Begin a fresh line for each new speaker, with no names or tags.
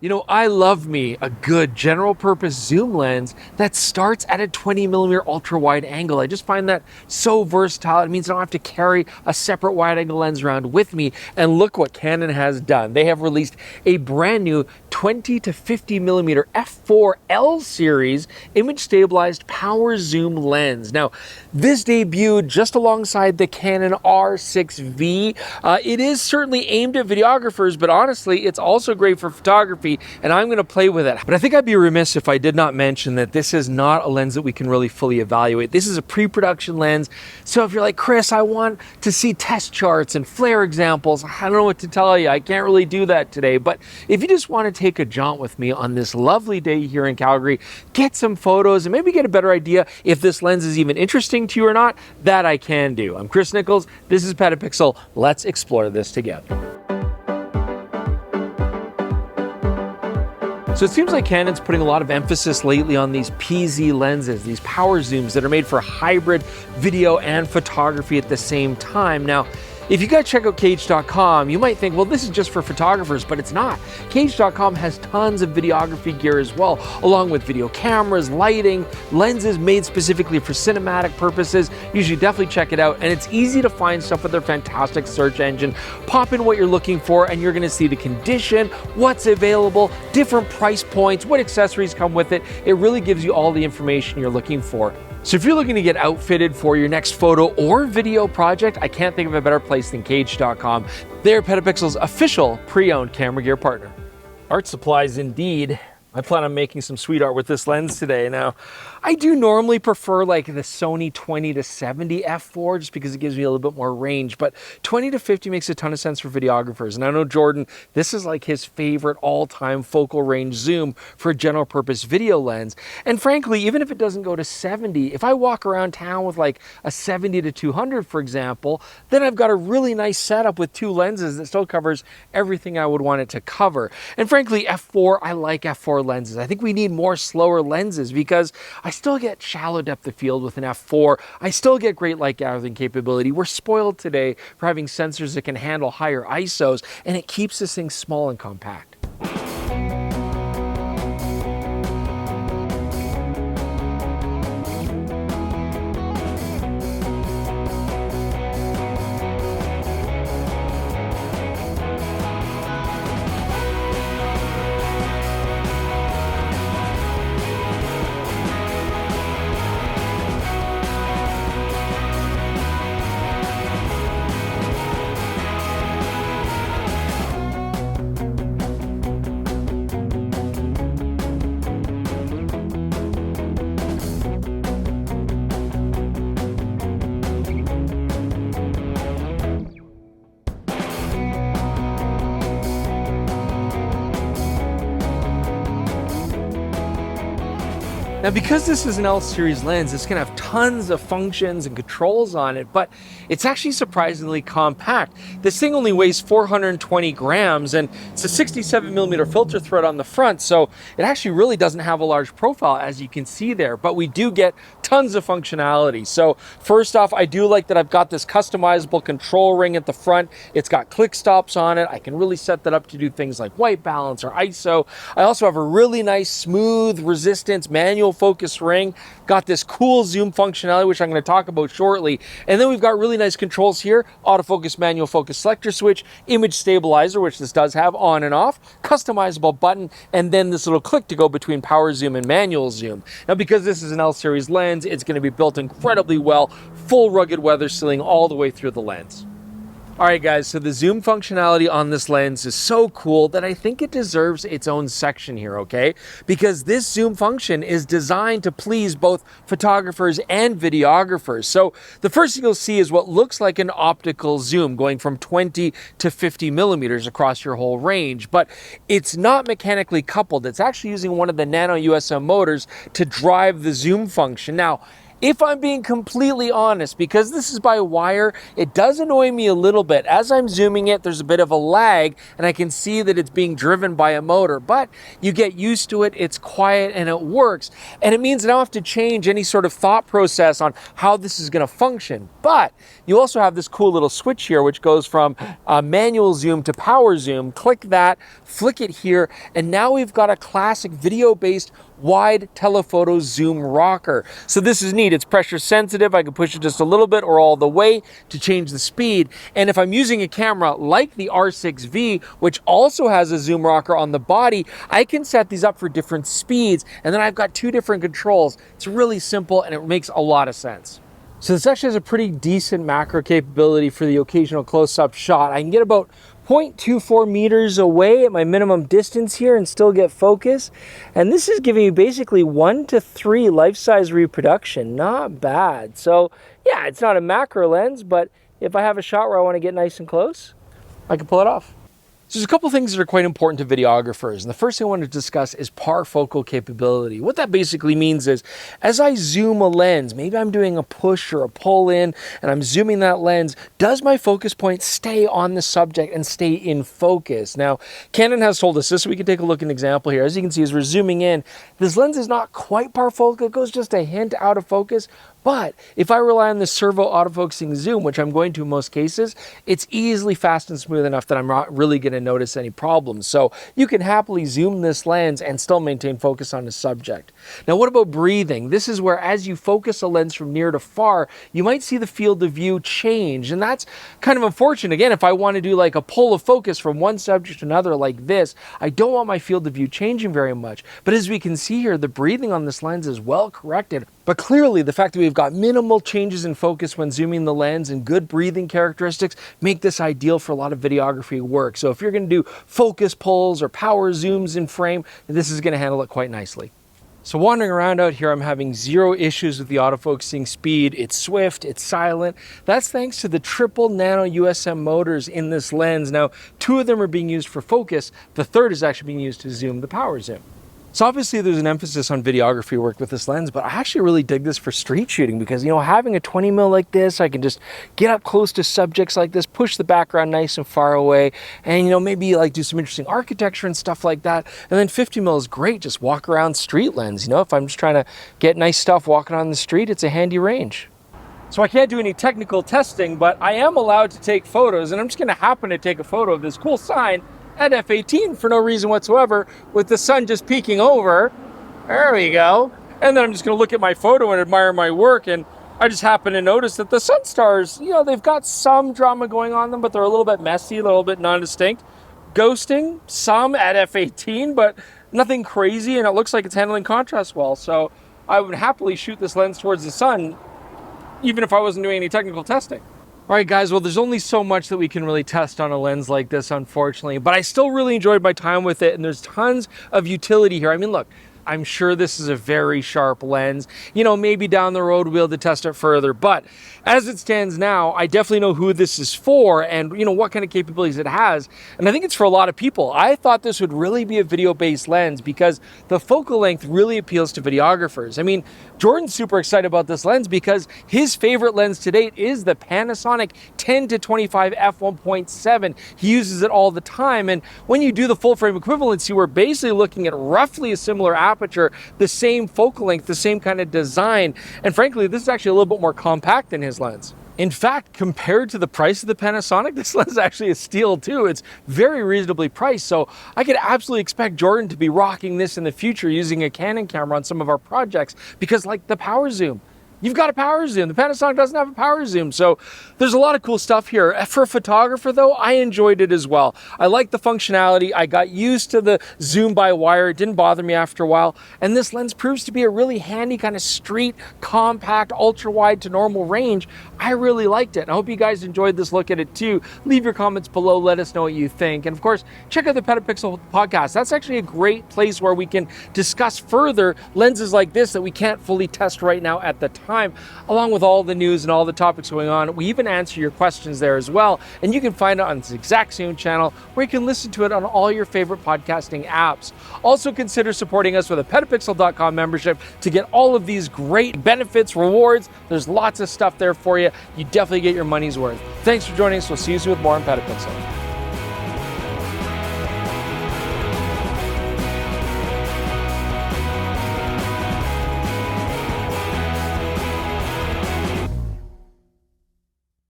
You know, I love me a good general purpose zoom lens that starts at a 20mm ultra wide angle. I just find that so versatile. It means I don't have to carry a separate wide angle lens around with me. And look what Canon has done. They have released a brand new 20 to 50mm f4L series image stabilized power zoom lens. Now, this debuted just alongside the Canon R6V. It is certainly aimed at videographers, but honestly, it's also great for photography, and I'm going to play with it. But I think I'd be remiss if I did not mention that this is not a lens that we can really fully evaluate. This is a pre-production lens, so if you're like, Chris, I want to see test charts and flare examples, I don't know what to tell you. I can't really do that today. But if you just want to take a jaunt with me on this lovely day here in Calgary, get some photos, and maybe get a better idea if this lens is even interesting to you or not, that I can do. I'm Chris Nichols. This is PetaPixel. Let's explore this together. So it seems like Canon's putting a lot of emphasis lately on these PZ lenses, these power zooms that are made for hybrid video and photography at the same time. Now, if you guys check out Cage.com, you might think, well, this is just for photographers, but it's not. Cage.com has tons of videography gear as well, along with video cameras, lighting, lenses made specifically for cinematic purposes. You should definitely check it out, and it's easy to find stuff with their fantastic search engine. Pop in what you're looking for, and you're gonna see the condition, what's available, different price points, what accessories come with it. It really gives you all the information you're looking for. So if you're looking to get outfitted for your next photo or video project, I can't think of a better place than Cage.com. They're PetaPixel's official pre-owned camera gear partner. Art supplies indeed. I plan on making some sweet art with this lens today. Now, I do normally prefer like the Sony 20 to 70 f4 just because it gives me a little bit more range, but 20 to 50 makes a ton of sense for videographers. And I know Jordan, this is like his favorite all-time focal range zoom for a general purpose video lens. And frankly, even if it doesn't go to 70, if I walk around town with like a 70 to 200, for example, then I've got a really nice setup with two lenses that still covers everything I would want it to cover. And frankly, f4, I like f4 lenses. I think we need more slower lenses because I still get shallow depth of field with an f4. I still get great light gathering capability. We're spoiled today for having sensors that can handle higher ISOs, and it keeps this thing small and compact. Now, because this is an L series lens, it's gonna have tons of functions and controls on it, but it's actually surprisingly compact. This thing only weighs 420 grams, and it's a 67mm filter thread on the front, so it actually really doesn't have a large profile, as you can see there, but we do get tons of functionality. So first off, I do like that I've got this customizable control ring at the front. It's got click stops on it. I can really set that up to do things like white balance or ISO. I also have a really nice smooth resistance manual focus ring. Got this cool zoom functionality, which I'm going to talk about shortly. And then we've got really nice controls here: autofocus, manual focus selector switch, image stabilizer, which this does have on and off, customizable button, and then this little click to go between power zoom and manual zoom. Now, because this is an L series lens, it's going to be built incredibly well, full rugged weather sealing all the way through the lens. All right, guys, so the zoom functionality on this lens is so cool that I think it deserves its own section here, okay? Because this zoom function is designed to please both photographers and videographers. So the first thing you'll see is what looks like an optical zoom going from 20 to 50 millimeters across your whole range, but it's not mechanically coupled. It's actually using one of the Nano USM motors to drive the zoom function. Now, If I'm being completely honest, because this is by wire, it does annoy me a little bit. As I'm zooming it, there's a bit of a lag, and I can see that it's being driven by a motor, but you get used to it, it's quiet, and it works. And it means I don't have to change any sort of thought process on how this is gonna function. But you also have this cool little switch here, which goes from manual zoom to power zoom. Click that, flick it here, and now we've got a classic video-based wide telephoto zoom rocker. So this is neat. It's pressure sensitive. I can push it just a little bit or all the way to change the speed. And if I'm using a camera like the R6V, which also has a zoom rocker on the body, I can set these up for different speeds. And then I've got two different controls. It's really simple and it makes a lot of sense. So this actually has a pretty decent macro capability for the occasional close-up shot. I can get about 0.24 meters away at my minimum distance here and still get focus. And this is giving you basically 1 to 3 life-size reproduction. Not bad. So yeah, it's not a macro lens, but if I have a shot where I want to get nice and close, I can pull it off. So there's a couple things that are quite important to videographers. And the first thing I want to discuss is parfocal capability. What that basically means is, as I zoom a lens, maybe I'm doing a push or a pull in, and I'm zooming that lens, does my focus point stay on the subject and stay in focus? Now, Canon has told us this, so we can take a look at an example here. As you can see, as we're zooming in, this lens is not quite parfocal. It goes just a hint out of focus. But if I rely on the servo autofocusing zoom, which I'm going to in most cases, it's easily fast and smooth enough that I'm not really going to notice any problems. So you can happily zoom this lens and still maintain focus on the subject. Now, what about breathing? This is where as you focus a lens from near to far, you might see the field of view change. And that's kind of unfortunate. Again, if I want to do like a pull of focus from one subject to another like this, I don't want my field of view changing very much. But as we can see here, the breathing on this lens is well corrected. But clearly, the fact that we've got minimal changes in focus when zooming the lens and good breathing characteristics make this ideal for a lot of videography work. So if you're going to do focus pulls or power zooms in frame, this is going to handle it quite nicely. So wandering around out here, I'm having zero issues with the autofocusing speed. It's swift, it's silent. That's thanks to the triple nano USM motors in this lens. Now, 2 of them are being used for focus. The third is actually being used to zoom the power zoom. So obviously there's an emphasis on videography work with this lens, but I actually really dig this for street shooting because, having a 20mm like this, I can just get up close to subjects like this, push the background nice and far away, and, maybe like do some interesting architecture and stuff like that. And then 50mm is great, just walk around street lens. If I'm just trying to get nice stuff walking on the street, it's a handy range. So I can't do any technical testing, but I am allowed to take photos, and I'm just gonna happen to take a photo of this cool sign at F18 for no reason whatsoever, with the sun just peeking over. There we go. And then I'm just gonna look at my photo and admire my work, and I just happen to notice that the Sunstars, they've got some drama going on them, but they're a little bit messy, a little bit non-distinct. Ghosting, some at F18, but nothing crazy, and it looks like it's handling contrast well. So I would happily shoot this lens towards the sun, even if I wasn't doing any technical testing. All right, guys, well, there's only so much that we can really test on a lens like this, unfortunately, but I still really enjoyed my time with it, and there's tons of utility here. I mean, look, I'm sure this is a very sharp lens. Maybe down the road we'll have to test it further, but as it stands now, I definitely know who this is for and, what kind of capabilities it has, and I think it's for a lot of people. I thought this would really be a video-based lens because the focal length really appeals to videographers. I mean, Jordan's super excited about this lens because his favorite lens to date is the Panasonic 10-25 f1.7. He uses it all the time, and when you do the full frame equivalency, we're basically looking at roughly a similar aperture, the same focal length, the same kind of design, and frankly, this is actually a little bit more compact than his lens. In fact, compared to the price of the Panasonic, this lens is actually a steal too. It's very reasonably priced, so I could absolutely expect Jordan to be rocking this in the future using a Canon camera on some of our projects because, like the power zoom, you've got a power zoom. The Panasonic doesn't have a power zoom. So there's a lot of cool stuff here. For a photographer though, I enjoyed it as well. I like the functionality. I got used to the zoom by wire. It didn't bother me after a while. And this lens proves to be a really handy kind of street, compact, ultra wide to normal range. I really liked it. And I hope you guys enjoyed this look at it too. Leave your comments below. Let us know what you think. And of course, check out the PetaPixel podcast. That's actually a great place where we can discuss further lenses like this that we can't fully test right now at the time. time, along with all the news and all the topics going on. We even answer your questions there as well. And you can find it on this exact same channel, where you can listen to it on all your favorite podcasting apps. Also consider supporting us with a PetaPixel.com membership to get all of these great benefits, rewards. There's lots of stuff there for you. You definitely get your money's worth. Thanks for joining us. We'll see you soon with more on PetaPixel.